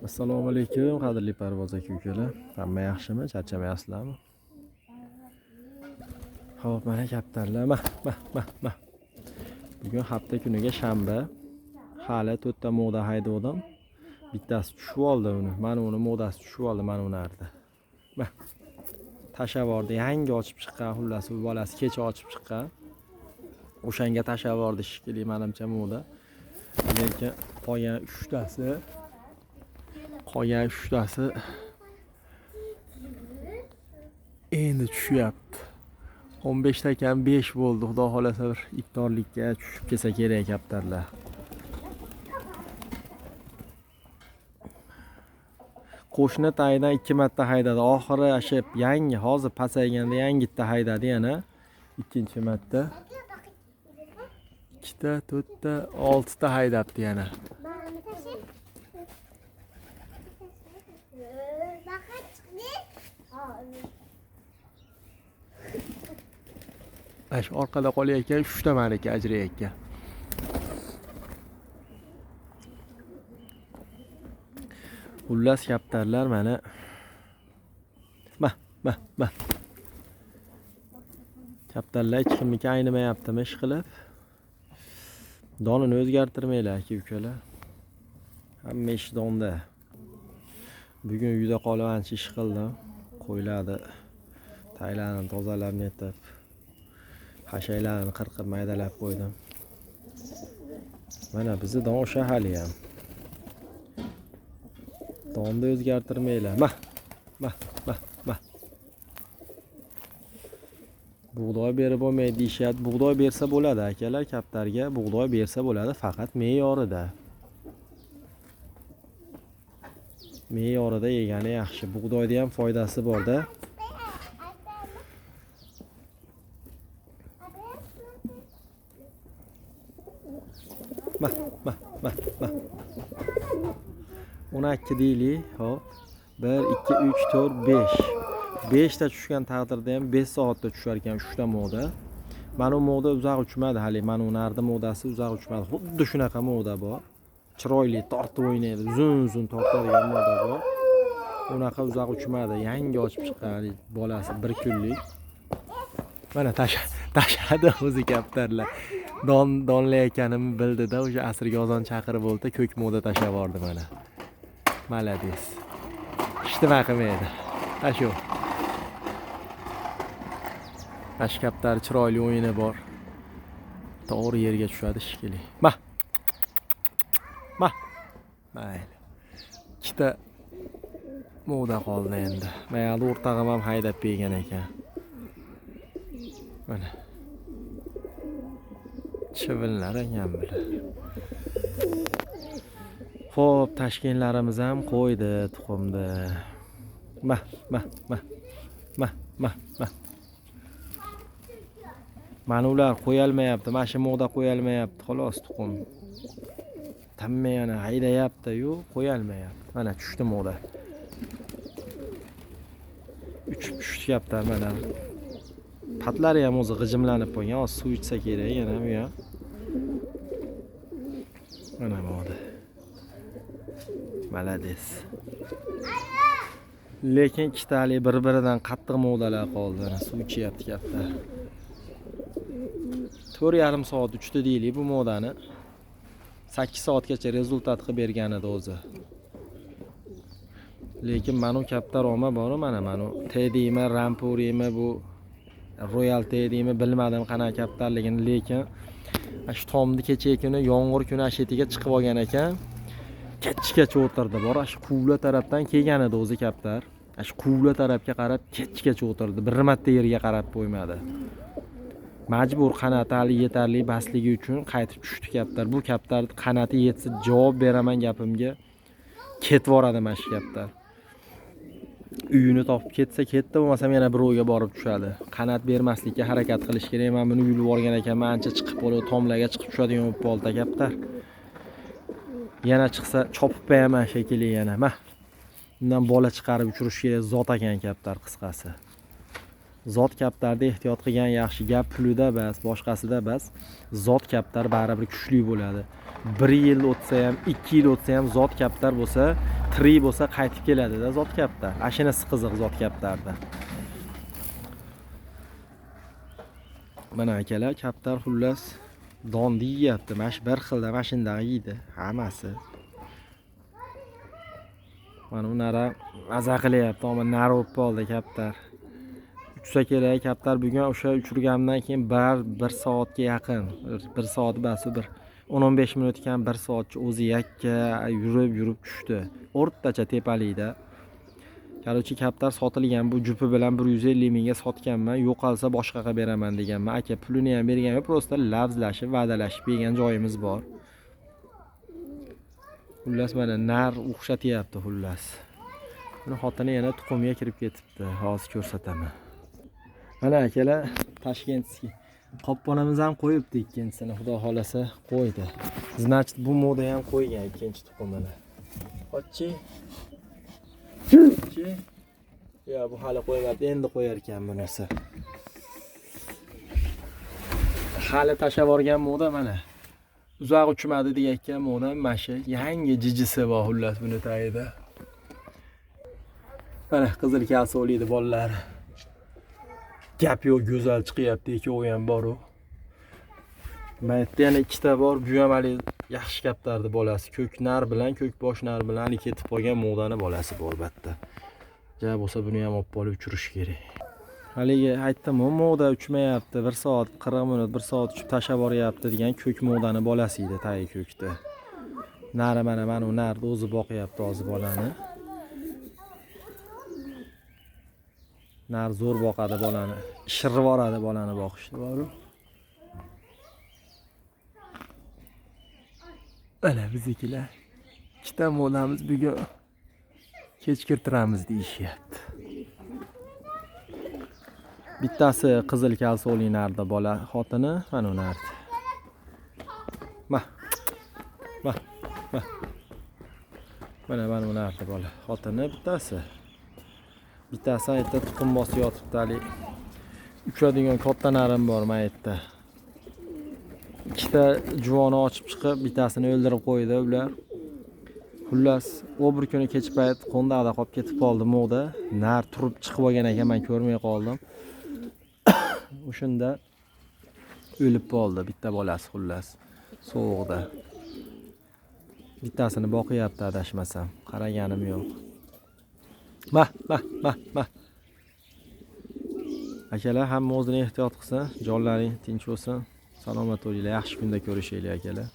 Assalomu alaykum, qadrli parvoz aka-ukalar. Hamma yaxshimi? Charchamayapsizlarmi? Xo'p, mana kaptarlar. Mah. Bugun hafta kuniga shanba. Hali 4 ta moda haydavdim. Bittasi tushib oldi uni. Mana uni modasi tushib oldi mana uni arda. Mah. Tashavorni yangi ochib chiqqan, xullas u bolasi kecha ochib chiqqan. O'shanga tashavorni shikili menimcha moda. Lekin qolgan 3tasi endi tushyapti. 15 ta kam 5 bo'ldi. Xudo xolasa bir iftorlikka tushib kelsa kerak kaptarlar. Qo'shni tayidan 2 marta haydadi. Oxiri ashib yangi hozir pasayganda yangitda haydadi yana. Ikkinchi marta 2 ta, 4 ta, 6 ta haydabdi yana. Shu orqada qolayotgan 3 ta meniki ajrayotgan. Xullas kaptarlar mana mah. Kaptarlar hech kimniki aynimayaptimi ish qilib. Donini o'zgartirmaylar aka-ukalar. Hamma ish donda. Bugun uyda qolib ancha ish qildim. Qo'ylarni taylarni tozalab netib, hashaylarni qirqib maydalab qo'ydim. Mana bizni don o'sha hali ham. Donni o'zgartirmaylar. Mah. Bug'doy berib bo'lmaydi deyishyapti. Bug'doy bersa bo'ladi akalar, kaptarga bug'doy bersa bo'ladi, faqat me'yorida. Me'yorida yegani yaxshi. Bug'doyda ham foydasi bor-da. Mah. 12 deylik, hop. 1 2 3 4 5. 5 ta tushgan taqdirda ham 5 soatda tushar ekan 3 ta moda. Mana bu moda uzoq uchmadi hali. Mana uni arda modasi uzoq uchmadi. Xuddi shunaqa moda bor. Chiroyli tortib o'ynaydi, uzun tortadigan moda bor. Unaqa uzoq uchmadi. Yangi ochib chiqqan bolasi 1 kunlik. Mana tashadi o'zi kaptarlar. Donlayotganimni bildida, o'sha asrga ozon chaqirib bo'ldi, ko'k moda tashlab yubordi mana. Malades. Ishtima qilmaydi. Ashu. Kaptar chiroyli o'yini bor. To'g'ri yerga tushadi shikili. Mah. Mayli. 2 ta moda qoldi endi. Mayli o'rtog'im ham haydab bergan ekan. Mana. Chivinlar ekan bular. Xo'p, tashkinlarimiz ham qo'ydi tuxumni. Mah. Mana ular qo'yalmayapti. Mana shu moda qo'yalmayapti. Xolos tuxum. Tamma yana haydayapti-yu, qo'yalmayapti. Mana tushdi moda. Tushyapti mana. Patlari ham o'zi g'ijimlanib qolgan. Hozir suv ichsa kerak yana bu ham. Mana moda. Malades. Lekin ikkitali bir-biridan qattiq modalar qoldi. Suv ichyapti kaptar. 4,5 soat uchdi deylik bu modani. 8 soatgacha rezultat qilib bergan edi o'zi. Lekin mana kaptar olma bor, mana TD'mi, Rampurimi bu Royal TD'mi bilmadim qanaqa kaptarligini, lekin shu tomni kecha kuni yomg'ir kuni ashetiga chiqib olgan ekan. Kechgacha o'tirdi. Bor, shu quvla tarafdan kelgan edi o'zi kaptar. Shu quvla tarafga qarab kechgacha o'tirdi. Bir marta yerga qarab qo'ymadi. Majbur qanoti hali yetarli basligi uchun qaytib tushdi kaptar. Bu kaptarning qanoti yetsa javob beraman gapimga. Ketib boradi mana shu kaptar. Uyini topib ketsa ketdi, bo'lmasam yana birovga borib tushadi. Qanot bermaslikka harakat qilish kerak. Men buni yulib olgan ekanman, ancha chiqib qolib, tomlarga chiqib tushadigan bo'lib qoldi kaptar. Yana chiqsa chopib qo'yaman shekilli yana. Bundan bola chiqarib uchirish kerak zot ekan kaptar qisqasi. Zot kaptarda ehtiyot qilgan yaxshi, gap pulida bas, boshqasida bas. Zot kaptar baribir kuchli bo'ladi. 1 yil o'tsa ham, 2 yil o'tsa ham zot kaptar bo'lsa, tirik bo'lsa qaytib keladi-da zot kaptar. Ashinasi qiziq zot kaptarda. Mana akalar, kaptar xullas donni yeyapti. Mana shu bir xilda mashinada yeydi hammasi. Mana unara maza qilyapti, ammo nari bo'lib qoldi kaptar. Uchsa kerak kaptar bugun o'sha uchirgandan keyin 1 soatga yaqin, 1 soat bas, bir 10-15 minut ekan 1 soatcha o'zi yakka yurib tushdi. O'rtacha tepalikda. Qarochi kaptar sotilgan, bu jupi bilan 150 mingga sotganman, yo'qolsa boshqaga beraman deganman. Aka pulini ham berganman, prosta lavzlashib, va'dalashib bergan joyimiz bor. Xullas mana nar o'xshatyapti xullas. Buni xotini yana tuxumga kirib ketibdi. Hozir ko'rsataman. Mana akalar, Tashkentskiy. Qopqonamiz ham qo'yibdi ikkinchisini, xudo xolasa qo'ydi. Значит, bu moda ham qo'ygan ikkinchi tuxumini. Qochchi. Ya bu hali qo'ymadi, endi qo'yar ekan bunisi. Hali tashab borgan moda mana. Uzoq uchmadi deyotgan moda mashi, yangi jijisi bor xullas buni tagida. Mana qizil kalsoliydi bolalar. Gap yo'q, go'zal chiqyapti, ikkovi ham bor-u. Mana yerda yana ikkita bor, bu ham hali yaxshi kaptardi bolasi. Ko'k nar bilan, ko'k bosh nar bilan hali ketib qolgan modani bolasi bor albatta. Ja bo'lsa buni ham olib qolib uchirish kerak. Haligi aytdim, moda uchmayapti, 1 soat 40 minut, 1 soat uchib tashab boryapti degan ko'k modani bolasi edi, tagi ko'kda. Nari mana u narni o'zi boqyapti hozir bolani. Nar zo'r boqadi bolani. Ishirib yuboradi bolani boqishni, bor-ku. Mana biznikilar. Ikkita modamiz bugun kechiktiramiz deyishyapti. Bittasi qizil kalsoli narda bola xotini, mana u nardi. Mana u nardi bola xotini bittasi. Bittasi aytda tuxum bosib yotibdi hali. Uchadigan katta narim bor mana yerda. Ikkita juvoni ochib chiqib, bittasini o'ldirib qo'ydi ular. Xullas, o bir kuni kech payt qo'ndaqda qolib ketib qoldi moda. Nar turib chiqib olgan ekan, men ko'rmay qoldim. O'shunda o'lib qoldi bitta bolasi xullas. Sovuqda. Bittasini boqyapti adashmasam, qaraganim yo'q. Akalar, hamma o'zini ehtiyot qilsin, jonlaring tinch bo'lsin. Salomat bo'linglar, yaxshi kunda ko'rishaylik akalar.